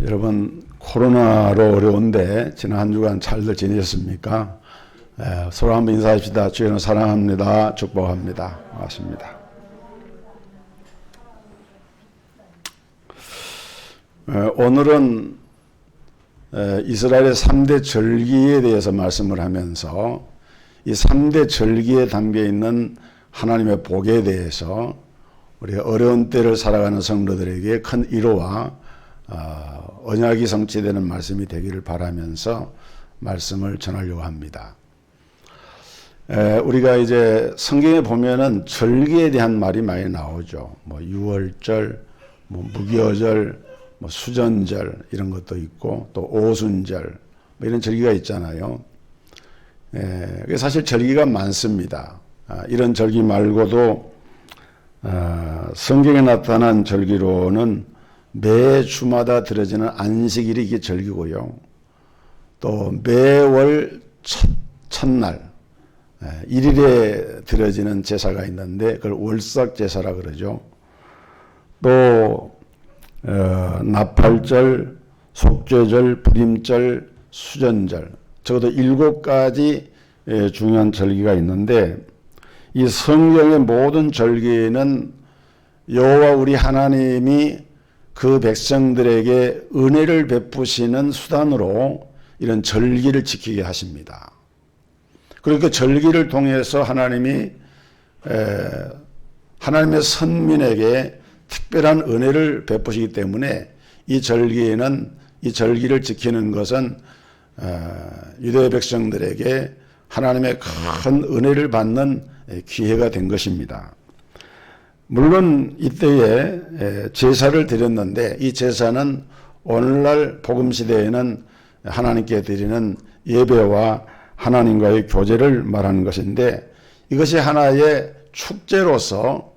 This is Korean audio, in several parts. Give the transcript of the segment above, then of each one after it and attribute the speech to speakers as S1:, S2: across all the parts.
S1: 여러분 코로나로 어려운데 지난 한 주간 잘들 지내셨습니까? 서로 한번 인사합시다. 주님을 사랑합니다. 축복합니다. 반갑습니다. 오늘은 이스라엘의 3대 절기에 대해서 말씀을 하면서 이 3대 절기에 담겨있는 하나님의 복에 대해서 우리가 어려운 때를 살아가는 성도들에게 큰 위로와 언약이 성취되는 말씀이 되기를 바라면서 말씀을 전하려고 합니다. 우리가 이제 성경에 보면은 절기에 대한 말이 많이 나오죠. 뭐 유월절, 뭐 무교절, 뭐 수전절 이런 것도 있고 또 오순절 뭐 이런 절기가 있잖아요. 사실 절기가 많습니다. 이런 절기 말고도 성경에 나타난 절기로는 매 주마다 드려지는 안식일이 이게 절기고요. 또 매월 첫날 1일에 드려지는 제사가 있는데 그걸 월삭 제사라 그러죠. 또 나팔절, 속죄절, 불임절, 수전절 적어도 7가지 중요한 절기가 있는데 이 성경의 모든 절기는 여호와 우리 하나님이 그 백성들에게 은혜를 베푸시는 수단으로 이런 절기를 지키게 하십니다. 그리고 그 절기를 통해서 하나님이 하나님의 선민에게 특별한 은혜를 베푸시기 때문에 이 절기를 지키는 것은 유대 백성들에게 하나님의 큰 은혜를 받는 기회가 된 것입니다. 물론 이때에 제사를 드렸는데 이 제사는 오늘날 복음시대에는 하나님께 드리는 예배와 하나님과의 교제를 말하는 것인데 이것이 하나의 축제로서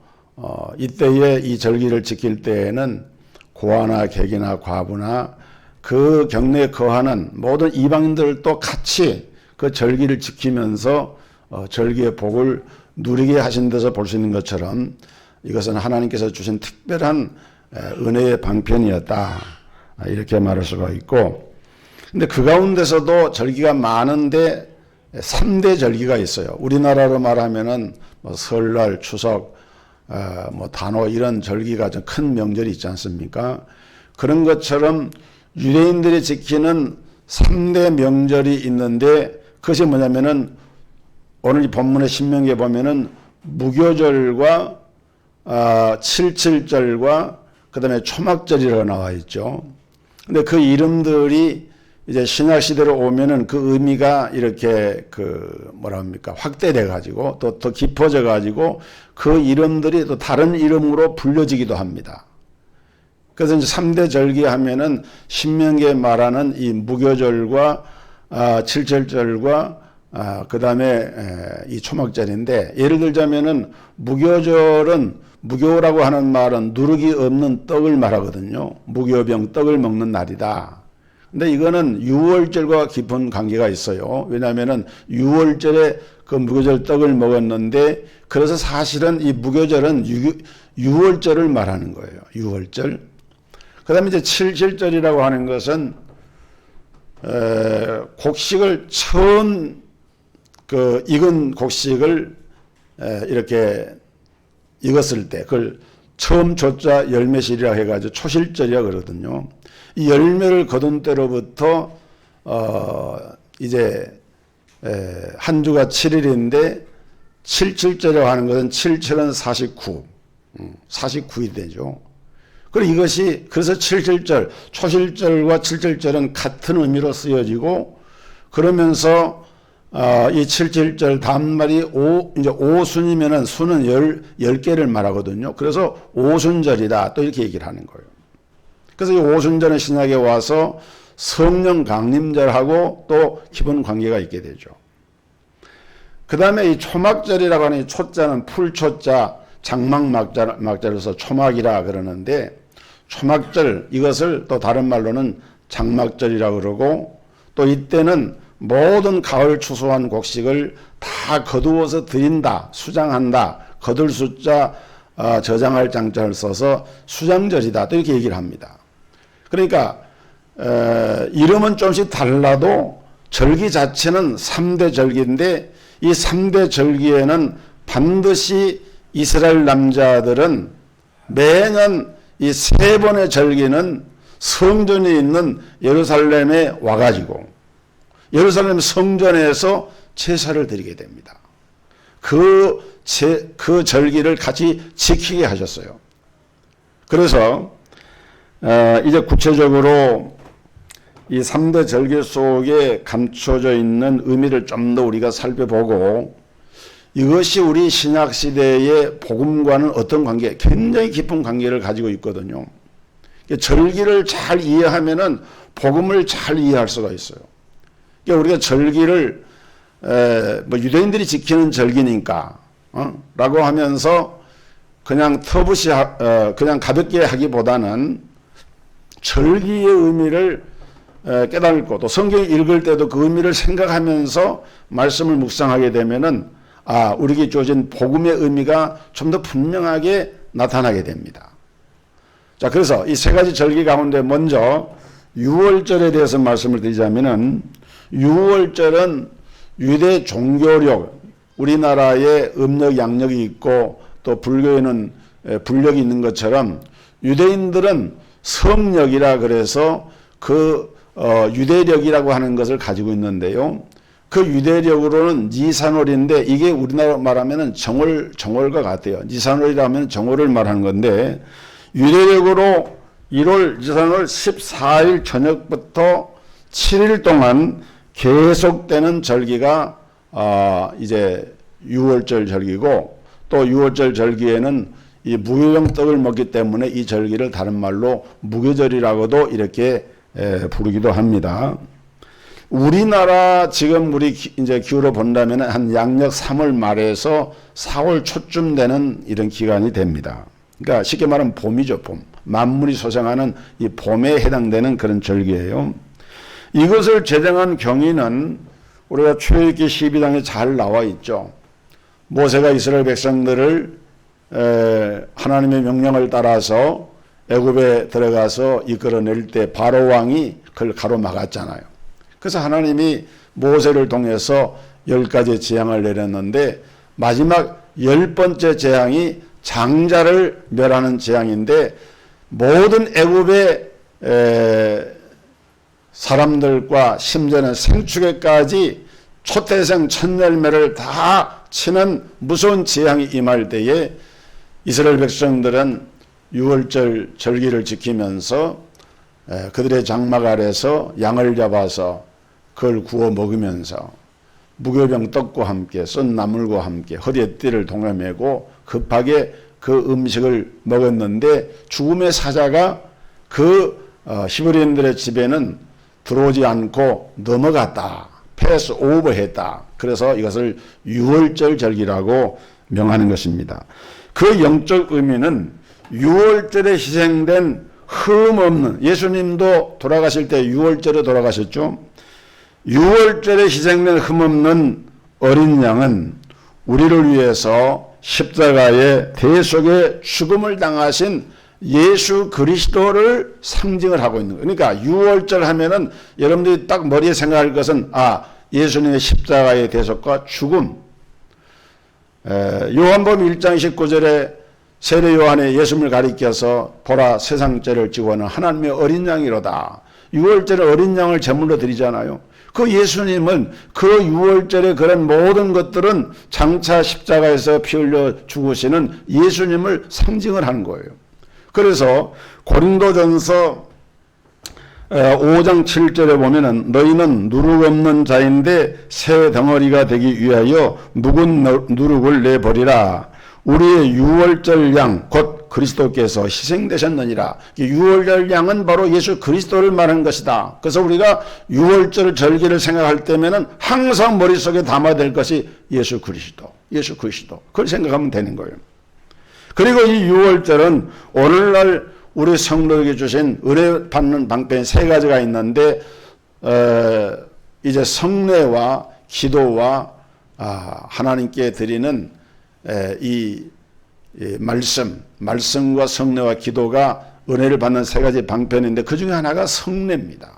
S1: 이때에 이 절기를 지킬 때에는 고아나 객이나 과부나 그 경내에 거하는 모든 이방인들도 같이 그 절기를 지키면서 절기의 복을 누리게 하신 데서 볼 수 있는 것처럼 이것은 하나님께서 주신 특별한 은혜의 방편이었다 이렇게 말할 수가 있고, 근데 그 가운데서도 절기가 많은데 3대 절기가 있어요. 우리나라로 말하면은 뭐 설날, 추석, 뭐 단오 이런 절기가 좀 큰 명절이 있지 않습니까? 그런 것처럼 유대인들이 지키는 3대 명절이 있는데 그것이 뭐냐면은 오늘 이 본문의 신명기에 보면은 무교절과 칠칠절과 그 다음에 초막절이라고 나와 있죠. 근데 그 이름들이 이제 신약시대로 오면은 그 의미가 이렇게 확대돼 가지고 또 더 깊어져 가지고 그 이름들이 또 다른 이름으로 불려지기도 합니다. 그래서 이제 3대 절기 하면은 신명기에 말하는 이 무교절과 칠칠절과 그 다음에 이 초막절인데, 예를 들자면은 무교절은 무교라고 하는 말은 누룩이 없는 떡을 말하거든요. 무교병 떡을 먹는 날이다. 근데 이거는 유월절과 깊은 관계가 있어요. 왜냐하면은 유월절에 그 무교절 떡을 먹었는데, 그래서 사실은 이 무교절은 유월절을 말하는 거예요. 유월절. 그 다음에 이제 칠칠절이라고 하는 것은 곡식을 처음 익은 곡식을 이렇게 익었을 때 그걸 처음 조자 열매실이라 해가지고 초실절이라 그러거든요. 이 열매를 거둔 때로부터 이제 한 주가 7일인데 칠칠절이라고 하는 것은 7칠은 49, 49이 되죠. 그리고 이것이 그래서 칠칠절, 초실절과 칠칠절은 같은 의미로 쓰여지고, 그러면서 이 칠칠절 다음 말이 이제 오순이면은 수는 10개를 말하거든요. 그래서 오순절이다 또 이렇게 얘기를 하는 거예요. 그래서 이 오순절은 신약에 와서 성령 강림절하고 또 기본 관계가 있게 되죠. 그 다음에 이 초막절이라고 하는 이 초자는 풀초자, 장막막자로서 초막이라 그러는데, 초막절 이것을 또 다른 말로는 장막절이라고 그러고, 또 이때는 모든 가을 추수한 곡식을 다 거두어서 드린다, 수장한다, 거둘 숫자 저장할 장자를 써서 수장절이다 또 이렇게 얘기를 합니다. 그러니까 이름은 조금씩 달라도 절기 자체는 3대 절기인데 이 3대 절기에는 반드시 이스라엘 남자들은 매년 이 3번의 절기는 성전이 있는 예루살렘에 와가지고 예루살렘 성전에서 제사를 드리게 됩니다. 그 절기를 같이 지키게 하셨어요. 그래서 이제 구체적으로 이 3대 절기 속에 감춰져 있는 의미를 좀 더 우리가 살펴보고 이것이 우리 신약시대의 복음과는 어떤 관계, 굉장히 깊은 관계를 가지고 있거든요. 절기를 잘 이해하면은 복음을 잘 이해할 수가 있어요. 그러니까 우리가 절기를 뭐 유대인들이 지키는 절기니까 라고 하면서 그냥 터부시 그냥 가볍게 하기보다는 절기의 의미를 깨닫고 또 성경 읽을 때도 그 의미를 생각하면서 말씀을 묵상하게 되면은 우리에게 주어진 복음의 의미가 좀 더 분명하게 나타나게 됩니다. 자, 그래서 이 3가지 절기 가운데 먼저 유월절에 대해서 말씀을 드리자면은 유월절은 유대 종교력, 우리나라에 음력, 양력이 있고 또 불교에는 불력이 있는 것처럼 유대인들은 성력이라 그래서 유대력이라고 하는 것을 가지고 있는데요. 그 유대력으로는 니산월인데 이게 우리나라 말하면은 정월과 같아요. 니산월이라 하면 정월을 말하는 건데 유대력으로 1월 니산월 14일 저녁부터 7일 동안 계속되는 절기가 이제 유월절 절기고 또 유월절 절기에는 이 무교병 떡을 먹기 때문에 이 절기를 다른 말로 무교절이라고도 이렇게 부르기도 합니다. 우리나라 지금 우리 이제 기후로 본다면 한 양력 3월 말에서 4월 초쯤 되는 이런 기간이 됩니다. 그러니까 쉽게 말하면 봄이죠, 봄. 만물이 소생하는 이 봄에 해당되는 그런 절기예요. 이것을 제정한 경위는 우리가 출애굽기 12장에 잘 나와 있죠. 모세가 이스라엘 백성들을 하나님의 명령을 따라서 애굽에 들어가서 이끌어낼 때 바로 왕이 그걸 가로막았잖아요. 그래서 하나님이 모세를 통해서 10가지 재앙을 내렸는데 마지막 10번째 재앙이 장자를 멸하는 재앙인데 모든 애굽의 사람들과 심지어는 생축에까지 초태생 첫열매를 다 치는 무서운 재앙이 임할 때에 이스라엘 백성들은 유월절 절기를 지키면서 그들의 장막 아래서 양을 잡아서 그걸 구워 먹으면서 무교병 떡과 함께 썬 나물과 함께 허리에 띠를 동여매고 급하게 그 음식을 먹었는데 죽음의 사자가 그 히브리인들의 집에는 들어오지 않고 넘어갔다. 패스 오버했다. 그래서 이것을 유월절 절기라고 명하는 것입니다. 그 영적 의미는 유월절에 희생된 흠 없는, 예수님도 돌아가실 때 유월절에 돌아가셨죠. 유월절에 희생된 흠 없는 어린 양은 우리를 위해서 십자가의 대속의 죽음을 당하신 예수 그리스도를 상징을 하고 있는 거예요. 그러니까 유월절 하면은 여러분들이 딱 머리에 생각할 것은 예수님의 십자가의 대속과 죽음. 요한복음 1장 19절에 세례 요한의 예수님을 가리켜서 보라 세상 죄를 지고 하는 하나님의 어린 양이로다. 유월절에 어린 양을 제물로 드리잖아요. 그 예수님은 그 유월절에 그런 모든 것들은 장차 십자가에서 피 흘려 죽으시는 예수님을 상징을 하는 거예요. 그래서 고린도전서 5장 7절에 보면은 너희는 누룩 없는 자인데 새 덩어리가 되기 위하여 묵은 누룩을 내버리라. 우리의 유월절 양 곧 그리스도께서 희생되셨느니라. 유월절 양은 바로 예수 그리스도를 말하는 것이다. 그래서 우리가 유월절 절기를 생각할 때면은 항상 머릿속에 담아야 것이 예수 그리스도. 그걸 생각하면 되는 거예요. 그리고 이 유월절은 오늘날 우리 성도에게 주신 은혜 받는 방편이 3가지가 있는데 이제 성례와 기도와 하나님께 드리는 이 말씀과 성례와 기도가 은혜를 받는 세 가지 방편인데 그 중에 하나가 성례입니다.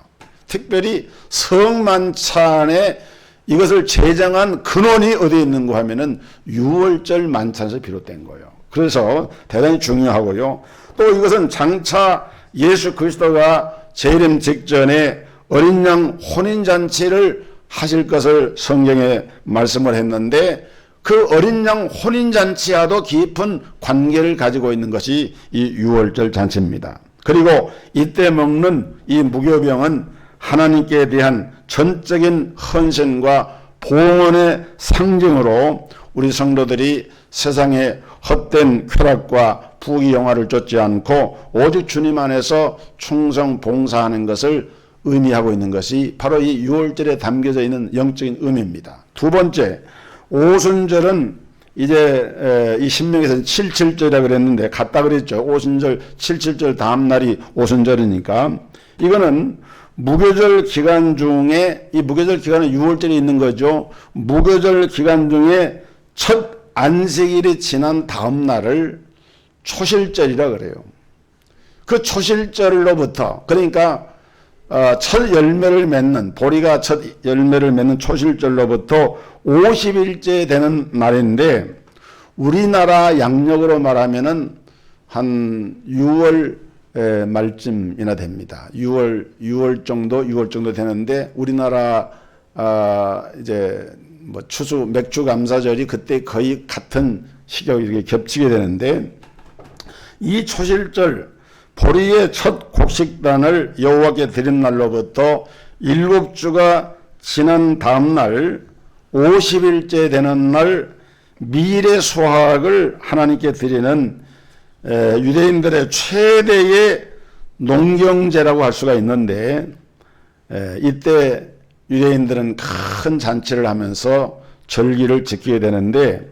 S1: 특별히 성만찬에 이것을 제정한 근원이 어디에 있는가 하면은 유월절 만찬에서 비롯된 거예요. 그래서 대단히 중요하고요. 또 이것은 장차 예수 그리스도가 재림 직전에 어린 양 혼인잔치를 하실 것을 성경에 말씀을 했는데 그 어린 양 혼인잔치와도 깊은 관계를 가지고 있는 것이 이 유월절 잔치입니다. 그리고 이때 먹는 이 무교병은 하나님께 대한 전적인 헌신과 봉헌의 상징으로 우리 성도들이 세상의 헛된 쾌락과 부귀영화를 쫓지 않고 오직 주님 안에서 충성 봉사하는 것을 의미하고 있는 것이 바로 이 유월절에 담겨져 있는 영적인 의미입니다. 두 번째, 오순절은 이제 이 신명에서는 77절이라고 그랬는데 같다 그랬죠. 오순절 77절 다음 날이 오순절이니까 이거는 무교절 기간 중에 이 무교절 기간은 6월절이 있는 거죠. 무교절 기간 중에 첫 안식일이 지난 다음 날을 초실절이라 그래요. 그 초실절로부터 그러니까 첫 열매를 맺는 보리가 첫 열매를 맺는 초실절로부터 50일째 되는 날인데 우리나라 양력으로 말하면은 한 6월 말쯤이나 됩니다. 6월 정도 되는데 우리나라 이제 뭐 추수 맥주 감사절이 그때 거의 같은 시기하고 이렇게 겹치게 되는데 이 초실절 보리의 첫 곡식단을 여호와께 드린 날로부터 7주가 지난 다음 날 50일째 되는 날 미래 수확을 하나님께 드리는 유대인들의 최대의 농경제라고 할 수가 있는데 이때 유대인들은 큰 잔치를 하면서 절기를 지키게 되는데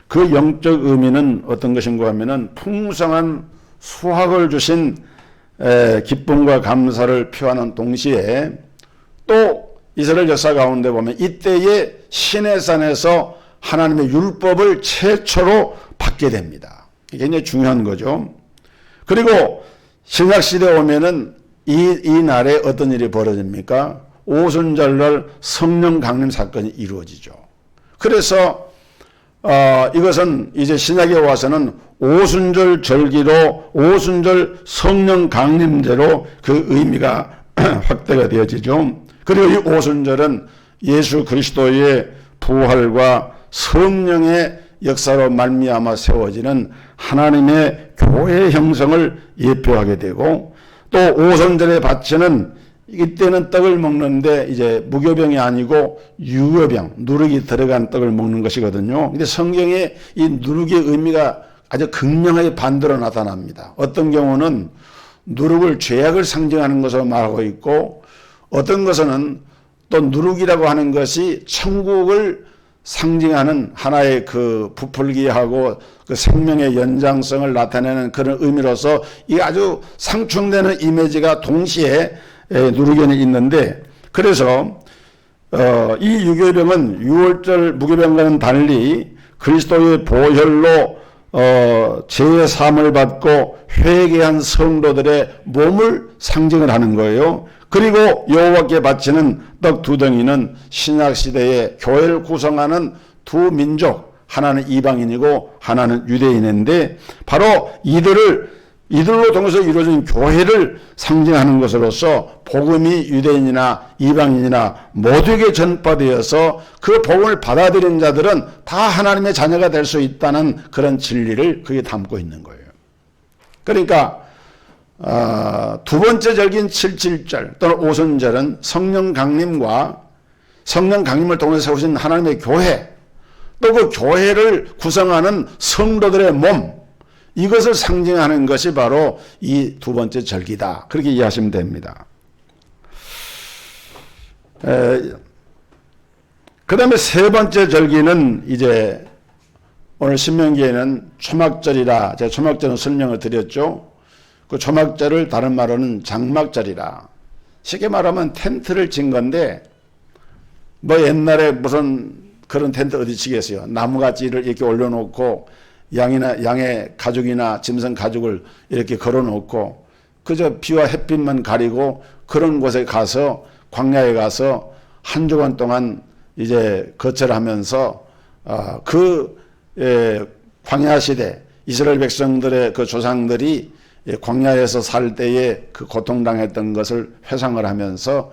S1: 그 영적 의미는 어떤 것인가 하면은 풍성한 수확을 주신 기쁨과 감사를 표하는 동시에 또 이스라엘 역사 가운데 보면 이때의 시내산에서 하나님의 율법을 최초로 받게 됩니다. 이게 굉장히 중요한 거죠. 그리고 신약시대에 오면은 이 날에 어떤 일이 벌어집니까? 오순절날 성령 강림 사건이 이루어지죠. 그래서 이것은 이제 신약에 와서는 오순절 절기로 오순절 성령 강림제로 그 의미가 확대가 되어지죠. 그리고 이 오순절은 예수 그리스도의 부활과 성령의 역사로 말미암아 세워지는 하나님의 교회 형성을 예표하게 되고 또 오순절에 바치는 이때는 떡을 먹는데 이제 무교병이 아니고 유교병, 누룩이 들어간 떡을 먹는 것이거든요. 근데 성경에 이 누룩의 의미가 아주 극명하게 반대로 나타납니다. 어떤 경우는 누룩을 죄악을 상징하는 것으로 말하고 있고 어떤 것은 또 누룩이라고 하는 것이 천국을 상징하는 하나의 그 부풀기하고 그 생명의 연장성을 나타내는 그런 의미로서 이 아주 상충되는 이미지가 동시에 누르견이 있는데 그래서 이 유교병은 6월절 무교병과는 달리 그리스도의 보혈로 죄의 사함을 받고 회개한 성도들의 몸을 상징을 하는 거예요. 그리고 여호와께 바치는 떡 두 덩이는 신약시대의 교회를 구성하는 두 민족 하나는 이방인이고 하나는 유대인인데 바로 이들로 통해서 이루어진 교회를 상징하는 것으로서 복음이 유대인이나 이방인이나 모두에게 전파되어서 그 복음을 받아들인 자들은 다 하나님의 자녀가 될 수 있다는 그런 진리를 그게 담고 있는 거예요. 그러니까 두 번째 절기인 77절 또는 오순절은 성령 강림과 성령 강림을 통해서 세우신 하나님의 교회 또 그 교회를 구성하는 성도들의 몸 이것을 상징하는 것이 바로 이 두 번째 절기다. 그렇게 이해하시면 됩니다. 그 다음에 세 번째 절기는 이제 오늘 신명기에는 초막절이라 제가 초막절은 설명을 드렸죠. 그 초막절을 다른 말로는 장막절이라 쉽게 말하면 텐트를 친 건데 뭐 옛날에 무슨 그런 텐트 어디 치겠어요. 나무가지를 이렇게 올려놓고 양의 가죽이나 짐승 가죽을 이렇게 걸어놓고 그저 비와 햇빛만 가리고 그런 곳에 가서 광야에 가서 한 주간 동안 이제 거처하면서 광야 시대 이스라엘 백성들의 그 조상들이 광야에서 살 때에 그 고통당했던 것을 회상을 하면서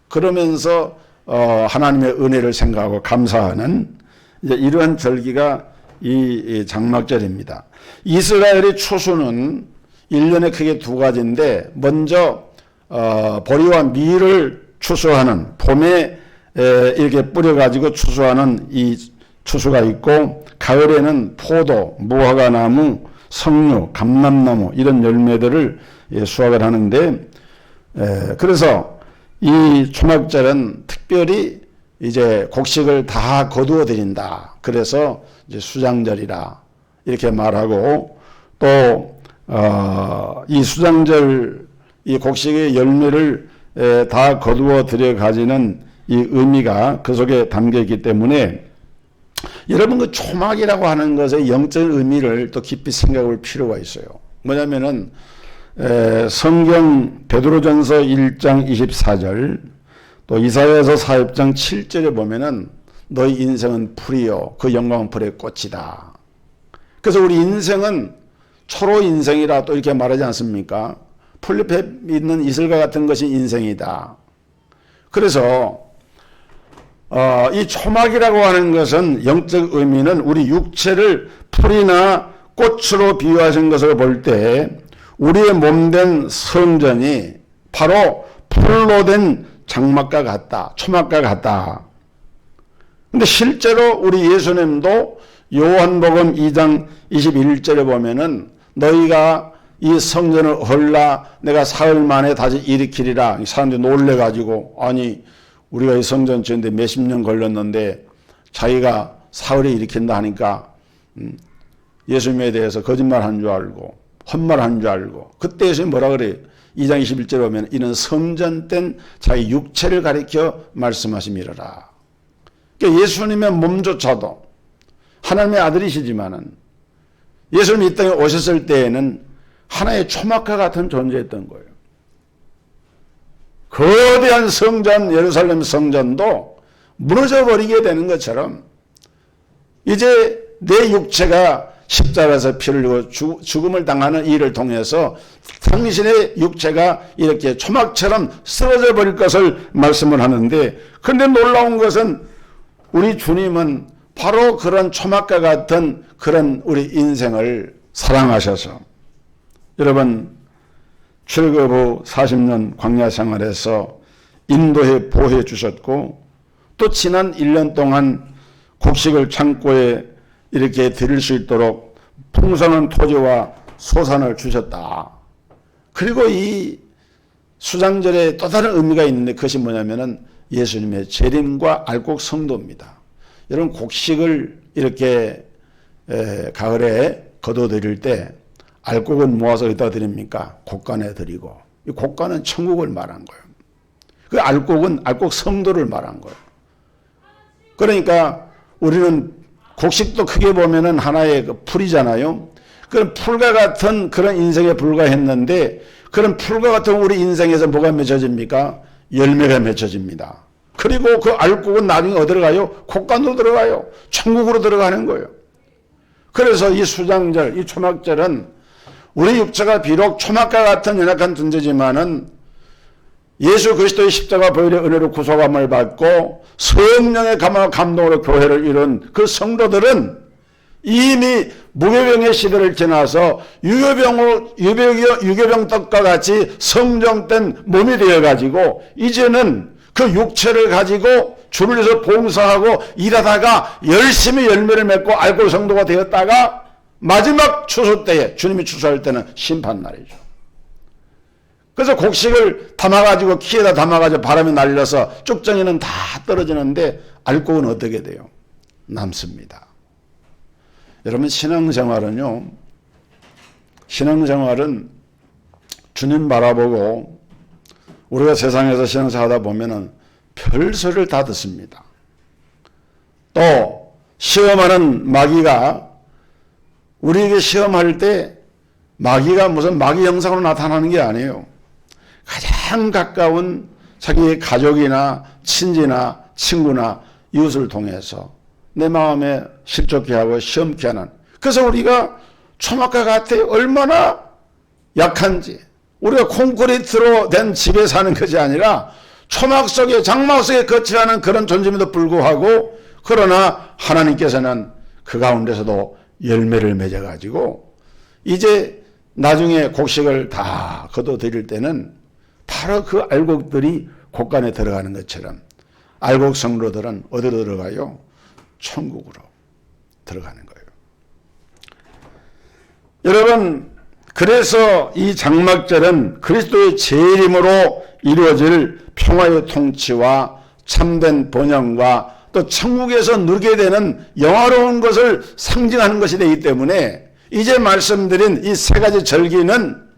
S1: 그러면서 하나님의 은혜를 생각하고 감사하는 이제 이러한 절기가 이 장막절입니다. 이스라엘의 추수는 1년에 크게 두 가지인데 먼저 보리와 밀을 추수하는 봄에 이렇게 뿌려가지고 추수하는 이 추수가 있고 가을에는 포도, 무화과나무, 석류, 감람나무 이런 열매들을 수확을 하는데 그래서 이 초막절은 특별히 이제 곡식을 다 거두어 드린다. 그래서 이제 수장절이라 이렇게 말하고 또 이 수장절 이 곡식의 열매를 다 거두어 들여 가지는 이 의미가 그 속에 담겨 있기 때문에 여러분 그 초막이라고 하는 것의 영적 의미를 또 깊이 생각해 볼 필요가 있어요. 뭐냐면은 성경 베드로전서 1장 24절 또 이사야서 40장 7절에 보면은 너희 인생은 풀이요 그 영광은 풀의 꽃이다. 그래서 우리 인생은 초로 인생이라 또 이렇게 말하지 않습니까? 풀잎에 있는 이슬과 같은 것이 인생이다. 그래서 이 초막이라고 하는 것은 영적 의미는 우리 육체를 풀이나 꽃으로 비유하신 것을 볼 때 우리의 몸된 성전이 바로 풀로 된 장막과 같다. 초막과 같다. 근데 실제로 우리 예수님도 요한복음 2장 21절에 보면은 너희가 이 성전을 헐라 내가 사흘 만에 다시 일으키리라. 사람들이 놀래가지고 아니 우리가 이 성전 지는데 몇십 년 걸렸는데 자기가 사흘에 일으킨다 하니까 예수님에 대해서 거짓말한 줄 알고 헛말한 줄 알고 그때 예수님이 뭐라 그래요? 2장 21절에 보면 이는 성전된 자기 육체를 가리켜 말씀하심이라. 그러니까 예수님의 몸조차도 하나님의 아들이시지만은 예수님이 이 땅에 오셨을 때에는 하나의 초막과 같은 존재였던 거예요. 거대한 성전 예루살렘 성전도 무너져버리게 되는 것처럼 이제 내 육체가 십자가에서 피를 흘리고 죽음을 당하는 일을 통해서 당신의 육체가 이렇게 초막처럼 쓰러져 버릴 것을 말씀을 하는데 그런데 놀라운 것은 우리 주님은 바로 그런 초막과 같은 그런 우리 인생을 사랑하셔서 여러분 출애굽 후 40년 광야 생활에서 인도해 보호해 주셨고 또 지난 1년 동안 곡식을 창고에 이렇게 드릴 수 있도록 풍성한 토지와 소산을 주셨다. 그리고 이 수장절에 또 다른 의미가 있는데 그것이 뭐냐면은 예수님의 재림과 알곡 성도입니다. 여러분 곡식을 이렇게 가을에 거둬들일 때 알곡은 모아서 어디다 드립니까? 곡간에 드리고 이 곡간은 천국을 말한 거예요. 그 알곡은 알곡 성도를 말한 거예요. 그러니까 우리는 곡식도 크게 보면은 하나의 그 풀이잖아요. 그런 풀과 같은 그런 인생에 불과했는데 그런 풀과 같은 우리 인생에서 뭐가 맺혀집니까? 열매가 맺혀집니다. 그리고 그 알곡은 나중에 어디로 가요? 곡간으로 들어가요. 천국으로 들어가는 거예요. 그래서 이 수장절, 이 초막절은 우리 육체가 비록 초막과 같은 연약한 존재지만은 예수 그리스도의 십자가 보혈의 은혜로 구속함을 받고 성령의 감동으로 교회를 이룬 그 성도들은 이미 무교병의 시대를 지나서 유교병 떡과 같이 성정된 몸이 되어가지고 이제는 그 육체를 가지고 주를 위해서 봉사하고 일하다가 열심히 열매를 맺고 알고 성도가 되었다가 마지막 추수 때에 주님이 추수할 때는 심판날이죠. 그래서 곡식을 담아가지고 키에다 담아가지고 바람이 날려서 쭉정이는 다 떨어지는데 알곡은 어떻게 돼요? 남습니다. 여러분 신앙생활은요. 신앙생활은 주님 바라보고 우리가 세상에서 신앙생활 하다 보면은 별소리를 다 듣습니다. 또 시험하는 마귀가 우리에게 시험할 때 마귀가 무슨 마귀 형상으로 나타나는 게 아니에요. 가장 가까운 자기의 가족이나 친지나 친구나 이웃을 통해서 내 마음에 실족케 하고 시험케 하는. 그래서 우리가 초막과 같아 얼마나 약한지, 우리가 콘크리트로 된 집에 사는 것이 아니라 초막 속에 장막 속에 거치하는 그런 존재임에도 불구하고, 그러나 하나님께서는 그 가운데서도 열매를 맺어가지고 이제 나중에 곡식을 다 거둬들일 때는 바로 그 알곡들이 곡간에 들어가는 것처럼 알곡 성도들은 어디로 들어가요? 천국으로 들어가는 거예요. 여러분, 그래서 이 장막절은 그리스도의 재림으로 이루어질 평화의 통치와 참된 번영과 또 천국에서 누리게 되는 영화로운 것을 상징하는 것이 되기 때문에 이제 말씀드린 이 세 가지 절기는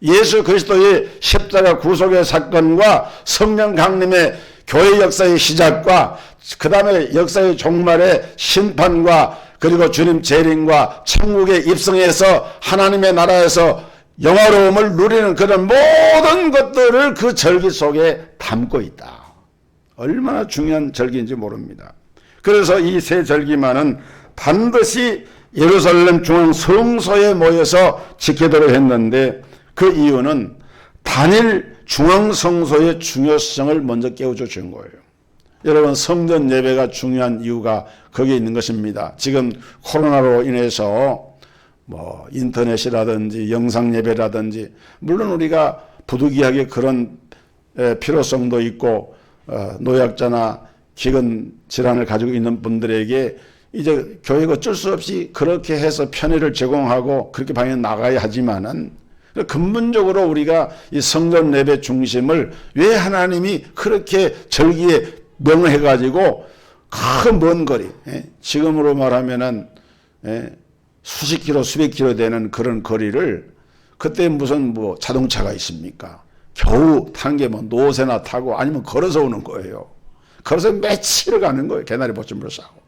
S1: 예수 그리스도의 십자가 구속의 사건과 성령 강림의 교회 역사의 시작과 그 다음에 역사의 종말의 심판과 그리고 주님 재림과 천국에 입성해서 하나님의 나라에서 영화로움을 누리는 그런 모든 것들을 그 절기 속에 담고 있다. 얼마나 중요한 절기인지 모릅니다. 그래서 이 세 절기만은 반드시 예루살렘 중앙 성소에 모여서 지키도록 했는데, 그 이유는 단일 중앙 성소의 중요성을 먼저 깨우쳐 준 거예요. 여러분, 성전 예배가 중요한 이유가 거기에 있는 것입니다. 지금 코로나로 인해서 인터넷이라든지 영상 예배라든지, 물론 우리가 부득이하게 그런 필요성도 있고, 노약자나 기근 질환을 가지고 있는 분들에게 이제 교회가 어쩔 수 없이 그렇게 해서 편의를 제공하고 그렇게 방향 나가야 하지만은, 근본적으로 우리가 이 성전 예배 중심을 왜 하나님이 그렇게 절기에 명을 해가지고 큰 먼 거리, 지금으로 말하면은 수십 킬로 수백 킬로 되는 그런 거리를, 그때 무슨 자동차가 있습니까? 겨우 타는 게 노새나 타고 아니면 걸어서 오는 거예요. 걸어서 며칠을 가는 거예요. 개나리 보침을 싸고.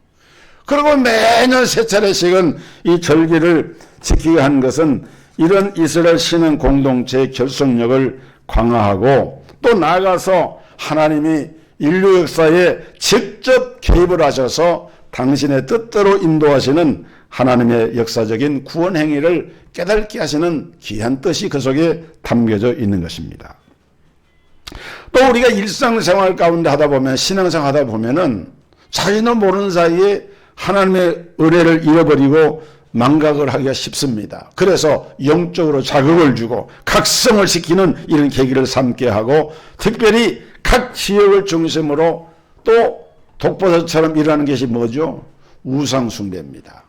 S1: 그리고 매년 세 차례씩은 이 절기를 지키게 한 것은 이런 이스라엘 신앙 공동체의 결속력을 강화하고, 또 나아가서 하나님이 인류 역사에 직접 개입을 하셔서 당신의 뜻대로 인도하시는 하나님의 역사적인 구원 행위를 깨닫게 하시는 귀한 뜻이 그 속에 담겨져 있는 것입니다. 또 우리가 일상생활 가운데 하다 보면, 신앙생활 하다 보면은 자기도 모르는 사이에 하나님의 은혜를 잃어버리고 망각을 하기가 쉽습니다. 그래서 영적으로 자극을 주고 각성을 시키는 이런 계기를 삼게 하고, 특별히 각 지역을 중심으로 또 독버섯처럼 일어나는 것이 뭐죠? 우상숭배입니다.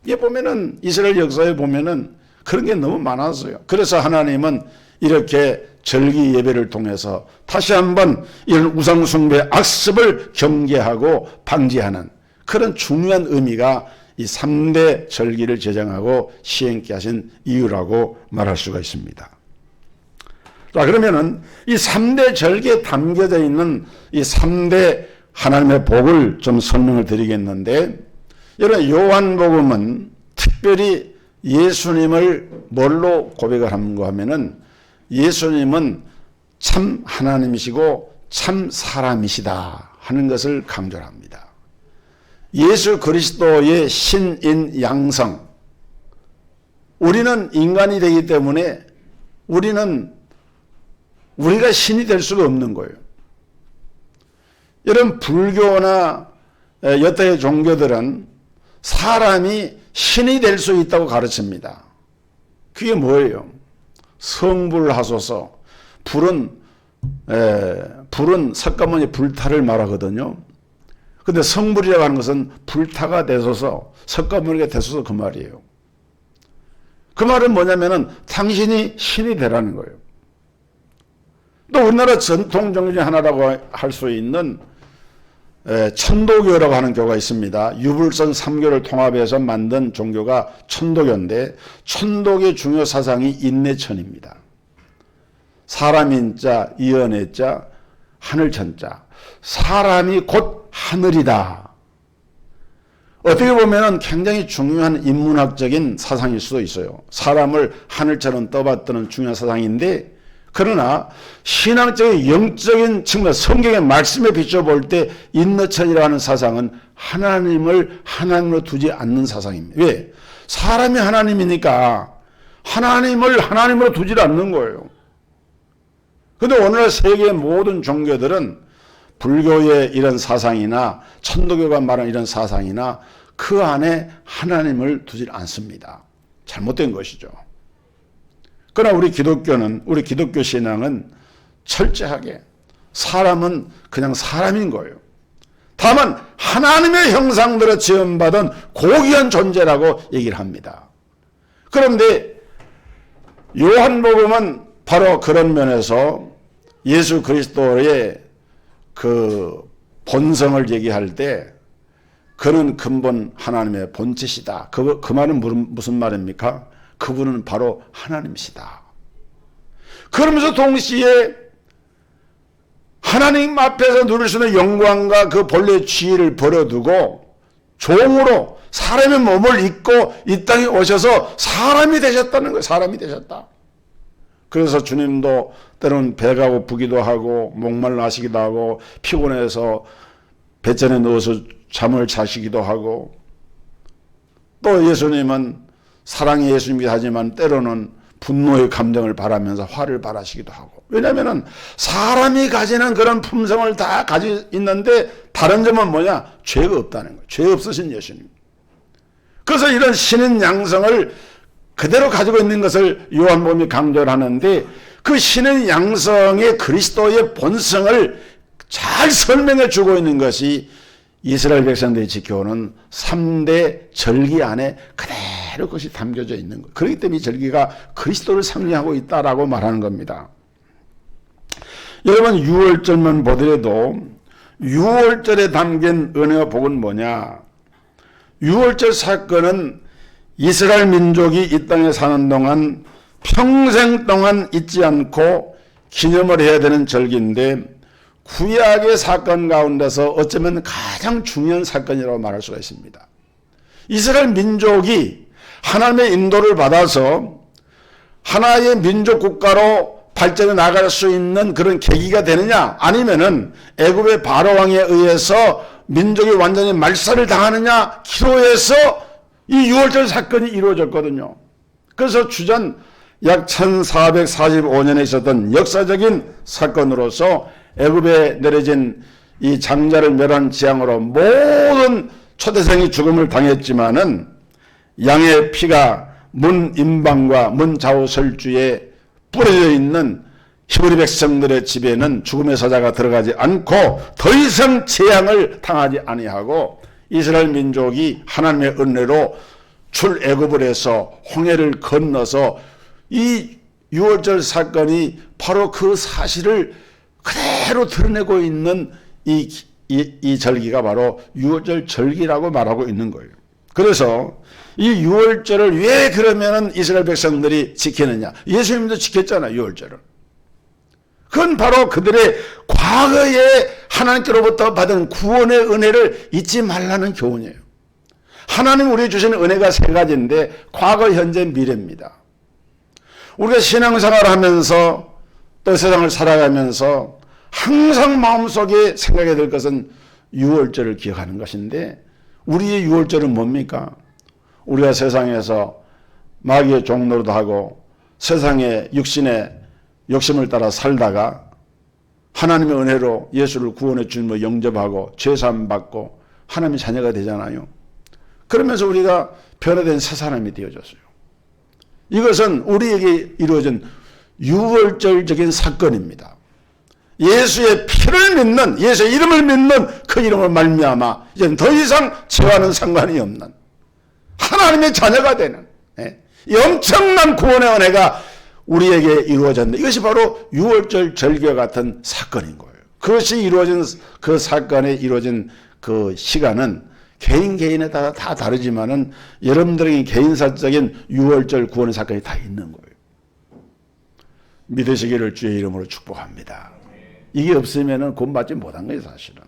S1: 이게 보면은 이스라엘 역사에 보면은 그런 게 너무 많았어요. 그래서 하나님은 이렇게 절기 예배를 통해서 다시 한번 이런 우상숭배 악습을 경계하고 방지하는 그런 중요한 의미가 이 3대 절기를 제정하고 시행케 하신 이유라고 말할 수가 있습니다. 자, 그러면은 이 3대 절기에 담겨져 있는 이 3대 하나님의 복을 좀 설명을 드리겠는데, 여러분, 요한복음은 특별히 예수님을 뭘로 고백을 하는가 하면은, 예수님은 참 하나님이시고 참 사람이시다 하는 것을 강조를 합니다. 예수 그리스도의 신인 양성, 우리는 인간이 되기 때문에 우리가 신이 될 수가 없는 거예요. 이런 불교나 여타의 종교들은 사람이 신이 될 수 있다고 가르칩니다. 그게 뭐예요? 성불하소서. 불은 석가모니 불타를 말하거든요. 근데 성불이라고 하는 것은 불타가 되소서, 석가모니가 되소서, 그 말이에요. 그 말은 뭐냐면은 당신이 신이 되라는 거예요. 또 우리나라 전통 종교 중 하나라고 할 수 있는 천도교라고 하는 교가 있습니다. 유불선 3교를 통합해서 만든 종교가 천도교인데, 천도교의 중요 사상이 인내천입니다. 사람인자, 이언의자, 하늘천자. 사람이 곧 하늘이다. 어떻게 보면 굉장히 중요한 인문학적인 사상일 수도 있어요. 사람을 하늘처럼 떠받드는 중요한 사상인데, 그러나 신앙적인 영적인 측면, 성경의 말씀에 비춰볼 때 인너천이라고 하는 사상은 하나님을 하나님으로 두지 않는 사상입니다. 왜? 사람이 하나님이니까 하나님을 하나님으로 두지 않는 거예요. 그런데 오늘날 세계의 모든 종교들은 불교의 이런 사상이나 천도교가 말하는 이런 사상이나 그 안에 하나님을 두지 않습니다. 잘못된 것이죠. 그러나 우리 기독교는, 우리 기독교 신앙은 철저하게 사람은 그냥 사람인 거예요. 다만 하나님의 형상대로 지음받은 고귀한 존재라고 얘기를 합니다. 그런데 요한복음은 바로 그런 면에서 예수 그리스도의 그 본성을 얘기할 때 그는 근본 하나님의 본체시다. 그 말은 무슨 말입니까? 그분은 바로 하나님이시다. 그러면서 동시에 하나님 앞에서 누릴 수 있는 영광과 그 본래의 지위를 버려두고 종으로 사람의 몸을 입고 이 땅에 오셔서 사람이 되셨다는 거예요. 사람이 되셨다. 그래서 주님도 때로는 배가 고프기도 하고 목말라 하시기도 하고 피곤해서 배전에 누워서 잠을 자시기도 하고, 또 예수님은 사랑의 예수님이긴 하지만 때로는 분노의 감정을 바라면서 화를 발하시기도 하고. 왜냐하면 사람이 가지는 그런 품성을 다 가지고 있는데 다른 점은 뭐냐? 죄가 없다는 거예요. 죄 없으신 예수님. 그래서 이런 신인 양성을 그대로 가지고 있는 것을 요한복음이 강조를 하는데, 그 신인 양성의 그리스도의 본성을 잘 설명해 주고 있는 것이 이스라엘 백성들이 지켜오는 3대 절기 안에 그대로 그것이 담겨져 있는 거예요. 그렇기 때문에 이 절기가 그리스도를 상징하고 있다라고 말하는 겁니다. 여러분, 6월절만 보더라도 6월절에 담긴 은혜와 복은 뭐냐? 6월절 사건은 이스라엘 민족이 이 땅에 사는 동안 평생 동안 잊지 않고 기념을 해야 되는 절기인데, 구약의 사건 가운데서 어쩌면 가장 중요한 사건이라고 말할 수가 있습니다. 이스라엘 민족이 하나님의 인도를 받아서 하나의 민족 국가로 발전해 나갈 수 있는 그런 계기가 되느냐, 아니면은 애굽의 바로 왕에 의해서 민족이 완전히 말살을 당하느냐, 기로에서 이 6월절 사건이 이루어졌거든요. 그래서 주전 약 1445년에 있었던 역사적인 사건으로서 애굽에 내려진 이 장자를 멸한 재앙으로 모든 초대생이 죽음을 당했지만은 양의 피가 문 임방과 문 좌우 설주에 뿌려져 있는 히브리 백성들의 집에는 죽음의 사자가 들어가지 않고 더 이상 재앙을 당하지 아니하고 이스라엘 민족이 하나님의 은혜로 출애굽을 해서 홍해를 건너서 이 6월절 사건이 바로 그 사실을 그대로 드러내고 있는 이 절기가 바로 6월절 절기라고 말하고 있는 거예요. 그래서 이 6월절을 왜 그러면은 이스라엘 백성들이 지키느냐? 예수님도 지켰잖아요, 6월절을. 그건 바로 그들의 과거에 하나님께로부터 받은 구원의 은혜를 잊지 말라는 교훈이에요. 하나님 우리에게 주시는 은혜가 세 가지인데 과거, 현재, 미래입니다. 우리가 신앙생활을 하면서 또 세상을 살아가면서 항상 마음속에 생각해야 될 것은 6월절을 기억하는 것인데, 우리의 6월절은 뭡니까? 우리가 세상에서 마귀의 종노릇도 하고 세상의 육신의 욕심을 따라 살다가 하나님의 은혜로 예수를 구원해 주님을 영접하고 죄사함 받고 하나님의 자녀가 되잖아요. 그러면서 우리가 변화된 새 사람이 되어졌어요. 이것은 우리에게 이루어진 6월절적인 사건입니다. 예수의 피를 믿는, 예수의 이름을 믿는 그 이름을 말미암아 이제는 더 이상 죄와는 상관이 없는 하나님의 자녀가 되는 이 엄청난 구원의 은혜가 우리에게 이루어졌는데, 이것이 바로 6월절 절기와 같은 사건인 거예요. 그것이 이루어진, 그 사건에 이루어진 그 시간은 개인에 따라 다 다르지만은 여러분들에게 개인사적인 6월절 구원의 사건이 다 있는 거예요. 믿으시기를 주의 이름으로 축복합니다. 이게 없으면은 구원받지 못한 거예요, 사실은.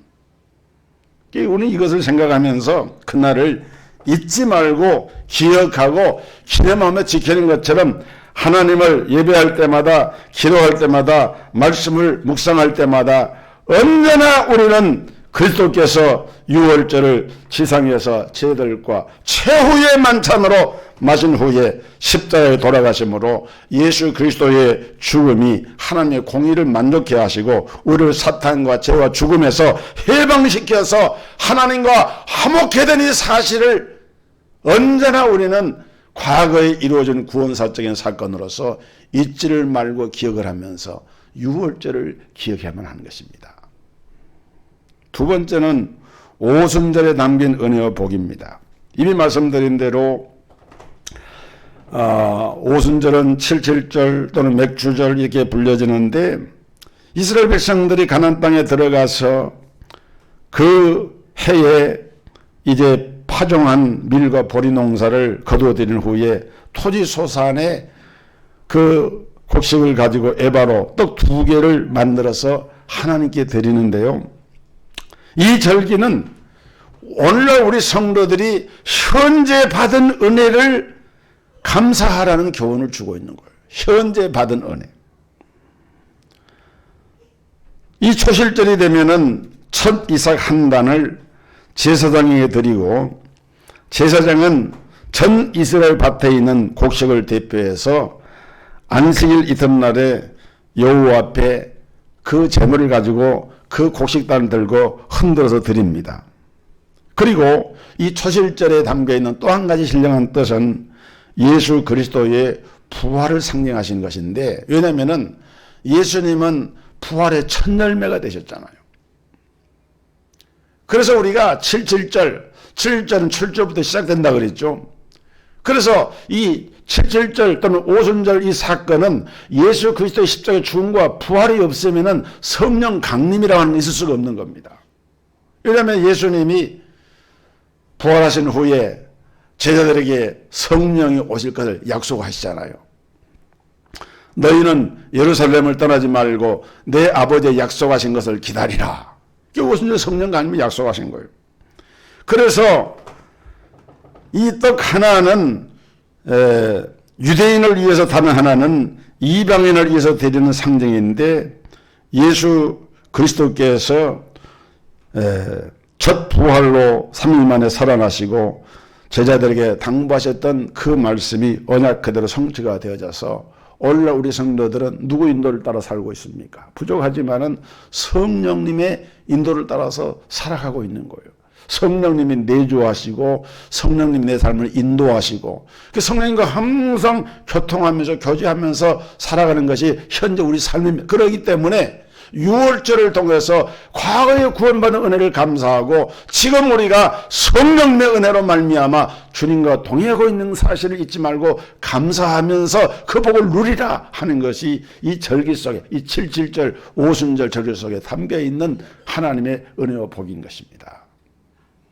S1: 우리는 이것을 생각하면서 그날을 잊지 말고 기억하고 기념하며 지키는 것처럼 하나님을 예배할 때마다, 기도할 때마다, 말씀을 묵상할 때마다 언제나 우리는 그리스도께서 유월절을 지상에서 저희들과 최후의 만찬으로 마신 후에 십자가에 돌아가심으로 예수 그리스도의 죽음이 하나님의 공의를 만족해 하시고 우리를 사탄과 죄와 죽음에서 해방시켜서 하나님과 화목해 된 이 사실을 언제나 우리는 과거에 이루어진 구원사적인 사건으로서 잊지를 말고 기억을 하면서 유월절을 기억해야만 하는 것입니다. 두 번째는 오순절에 담긴 은혜와 복입니다. 이미 말씀드린 대로 오순절은 칠칠절 또는 맥주절 이렇게 불려지는데 이스라엘 백성들이 가나안 땅에 들어가서 그 해에 이제 파종한 밀과 보리 농사를 거두어들인 후에 토지 소산에 그 곡식을 가지고 에바로 떡 2개를 만들어서 하나님께 드리는데요. 이 절기는 오늘날 우리 성도들이 현재 받은 은혜를 감사하라는 교훈을 주고 있는 거예요. 현재 받은 은혜. 이 초실절이 되면은 첫 이삭 한 단을 제사장에게 드리고 제사장은 전 이스라엘 밭에 있는 곡식을 대표해서 안식일 이튿날에 여호와 앞에 그 제물을 가지고 그 곡식단을 들고 흔들어서 드립니다. 그리고 이 초실절에 담겨있는 또 한 가지 신령한 뜻은 예수 그리스도의 부활을 상징하신 것인데, 왜냐하면 예수님은 부활의 첫 열매가 되셨잖아요. 그래서 우리가 7.7절, 7절은 출절부터 시작된다 그랬죠. 그래서 이 7.7절 또는 오순절 이 사건은 예수 그리스도의 십자가의 죽음과 부활이 없으면 성령 강림이라고 하는 게 있을 수가 없는 겁니다. 왜냐하면 예수님이 부활하신 후에 제자들에게 성령이 오실 것을 약속하시잖아요. 너희는 예루살렘을 떠나지 말고 내 아버지의 약속하신 것을 기다리라. 오순절 성령 강림을 약속하신 거예요. 그래서 이 떡 하나는 유대인을 위해서 다른 하나는 이방인을 위해서 드리는 상징인데, 예수 그리스도께서 첫 부활로 3일 만에 살아나시고 제자들에게 당부하셨던 그 말씀이 언약 그대로 성취가 되어져서 오늘날 우리 성도들은 누구 인도를 따라 살고 있습니까? 부족하지만은 성령님의 인도를 따라서 살아가고 있는 거예요. 성령님이 내주하시고 성령님이 내 삶을 인도하시고 그 성령님과 항상 교통하면서 교제하면서 살아가는 것이 현재 우리 삶입니다. 그렇기 때문에 유월절을 통해서 과거에 구원받은 은혜를 감사하고 지금 우리가 성령님의 은혜로 말미암아 주님과 동행하고 있는 사실을 잊지 말고 감사하면서 그 복을 누리라 하는 것이 이 절기 속에, 이 7.7절 오순절 절기 속에 담겨있는 하나님의 은혜와 복인 것입니다.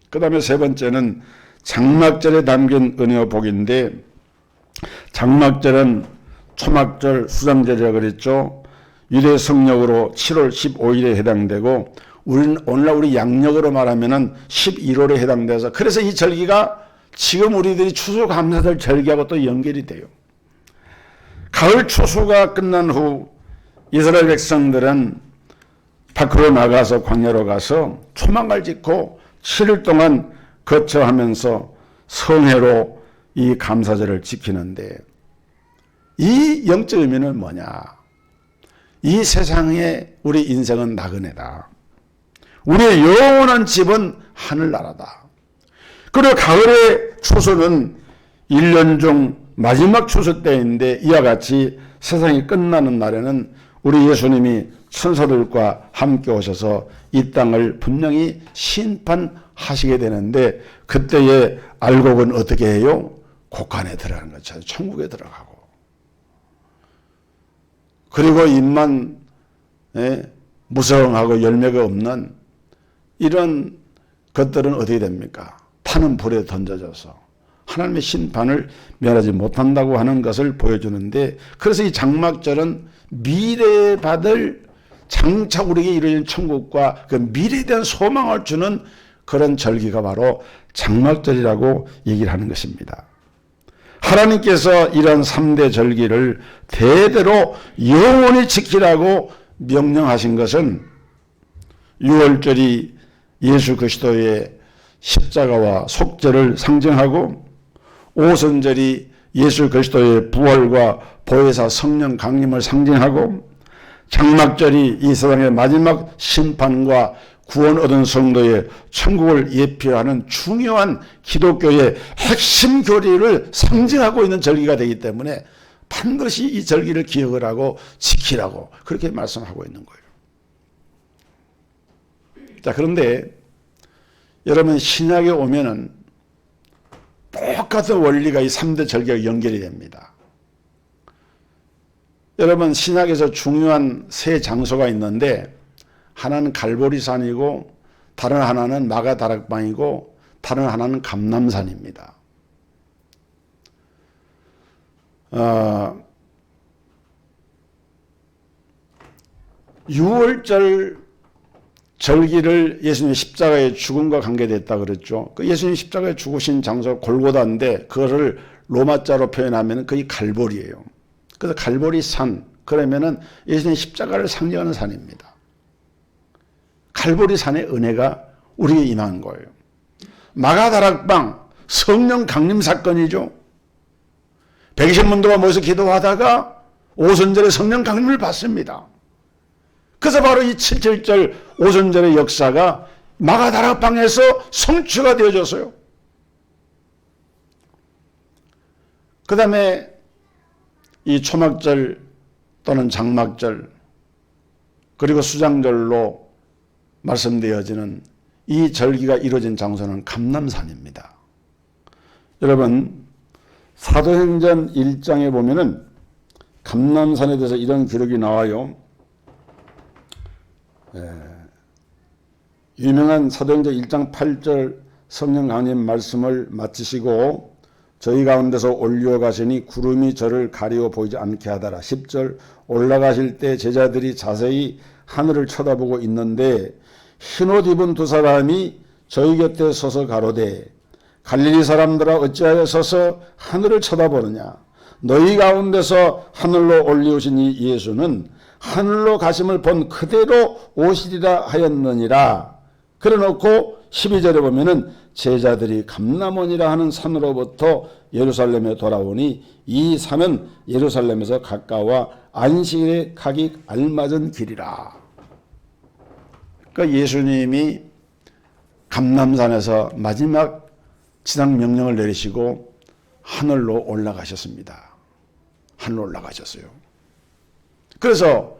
S1: 그 다음에 세 번째는 장막절에 담긴 은혜와 복인데, 장막절은 초막절, 수장절이라고 그랬죠. 유대 성력으로 7월 15일에 해당되고 우리는 오늘날 우리 양력으로 말하면은 11월에 해당돼서, 그래서 이 절기가 지금 우리들이 추수감사절 절기하고 또 연결이 돼요. 가을 추수가 끝난 후 이스라엘 백성들은 밖으로 나가서 광야로 가서 초막을 짓고 7일 동안 거처하면서 성회로 이 감사절을 지키는데, 이 영적 의미는 뭐냐? 이 세상에 우리 인생은 나그네다. 우리의 영원한 집은 하늘나라다. 그리고 가을의 추수는 1년 중 마지막 추수 때인데, 이와 같이 세상이 끝나는 날에는 우리 예수님이 천사들과 함께 오셔서 이 땅을 분명히 심판하시게 되는데, 그때의 알곡은 어떻게 해요? 곡간에 들어가는 것처럼 천국에 들어가고, 그리고 입만 무성하고 열매가 없는 이런 것들은 어떻게 됩니까? 타는 불에 던져져서 하나님의 심판을 면하지 못한다고 하는 것을 보여주는데, 그래서 이 장막절은 미래에 받을 장차 우리에게 이루어진 천국과 그 미래에 대한 소망을 주는 그런 절기가 바로 장막절이라고 얘기를 하는 것입니다. 하나님께서 이런 3대 절기를 대대로 영원히 지키라고 명령하신 것은 6월절이 예수 그리스도의 십자가와 속죄를 상징하고, 오순절이 예수 그리스도의 부활과 보혜사 성령 강림을 상징하고, 장막절이 이 세상의 마지막 심판과 구원 얻은 성도의 천국을 예표하는 중요한 기독교의 핵심 교리를 상징하고 있는 절기가 되기 때문에 반드시 이 절기를 기억을 하고 지키라고 그렇게 말씀하고 있는 거예요. 자, 그런데 여러분, 신약에 오면은 똑같은 원리가 이 3대 절기가 연결이 됩니다. 여러분, 신약에서 중요한 세 장소가 있는데, 하나는 갈보리산이고, 다른 하나는 마가다락방이고, 다른 하나는 감람산입니다. 6월절 절기를 예수님의 십자가의 죽음과 관계됐다 그랬죠. 그 예수님 십자가에 죽으신 장소가 골고다인데, 그거를 로마자로 표현하면 그게 갈보리예요. 그래서 갈보리산, 그러면은 예수님의 십자가를 상징하는 산입니다. 갈보리산의 은혜가 우리에게 임한 거예요. 마가다락방, 성령 강림 사건이죠. 백신문도가 모여서 기도하다가 오순절에 성령 강림을 받습니다. 그래서 바로 이 77절 오순절의 역사가 마가다락방에서 성취가 되어졌어요. 그 다음에 이 초막절 또는 장막절, 그리고 수장절로 말씀되어지는 이 절기가 이루어진 장소는 감람산입니다. 여러분, 사도행전 1장에 보면은 감람산에 대해서 이런 기록이 나와요. 유명한 사도행전 1장 8절 성령 강림 말씀을 마치시고 저희 가운데서 올려 가시니 구름이 저를 가리워 보이지 않게 하더라. 10절 올라가실 때 제자들이 자세히 하늘을 쳐다보고 있는데 흰옷 입은 두 사람이 저희 곁에 서서 가로되 갈릴리 사람들아 어찌하여 서서 하늘을 쳐다보느냐. 너희 가운데서 하늘로 올리우신 이 예수는 하늘로 가심을 본 그대로 오시리라 하였느니라. 그래놓고 12절에 보면은 제자들이 감람원이라 하는 산으로부터 예루살렘에 돌아오니 이 산은 예루살렘에서 가까워 안식일에 가기 알맞은 길이라. 그러니까 예수님이 감람산에서 마지막 지상 명령을 내리시고 하늘로 올라가셨습니다. 하늘로 올라가셨어요. 그래서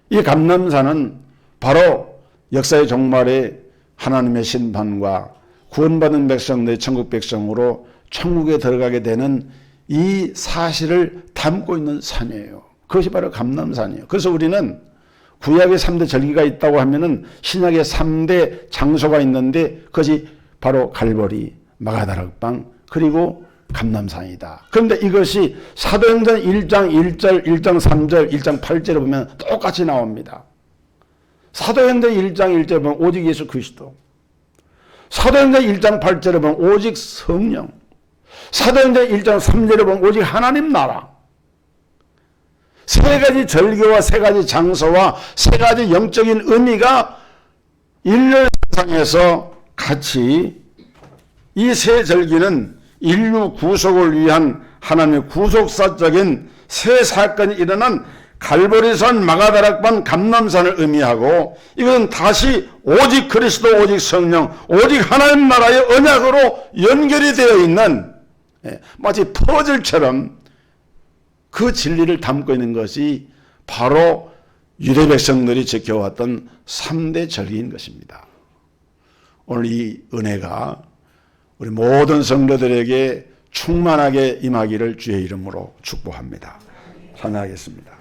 S1: 이 감람산은 바로 역사의 종말에 하나님의 심판과 구원받은 백성들의 천국 백성으로 천국에 들어가게 되는 이 사실을 담고 있는 산이에요. 그것이 바로 감람산이에요. 그래서 우리는 구약의 3대 절기가 있다고 하면은 신약의 3대 장소가 있는데 그것이 바로 갈보리, 마가다락방, 그리고 감람산이다. 그런데 이것이 사도행전 1장 1절, 1장 3절, 1장 8절에 보면 똑같이 나옵니다. 사도행전 1장 1절에 보면 오직 예수 그리스도, 사도행전 1장 8절에 보면 오직 성령, 사도행전 1장 3절에 보면 오직 하나님 나라. 세 가지 절기와 세 가지 장소와 세 가지 영적인 의미가 일렬 세상에서 같이, 이 세 절기는 인류 구속을 위한 하나님의 구속사적인 새 사건이 일어난 갈보리산, 마가다락방, 감람산을 의미하고, 이것은 다시 오직 그리스도, 오직 성령, 오직 하나님 나라의 언약으로 연결이 되어 있는 마치 퍼즐처럼 그 진리를 담고 있는 것이 바로 유대 백성들이 지켜왔던 3대 절기인 것입니다. 오늘 이 은혜가 우리 모든 성도들에게 충만하게 임하기를 주의 이름으로 축복합니다. 찬양하겠습니다.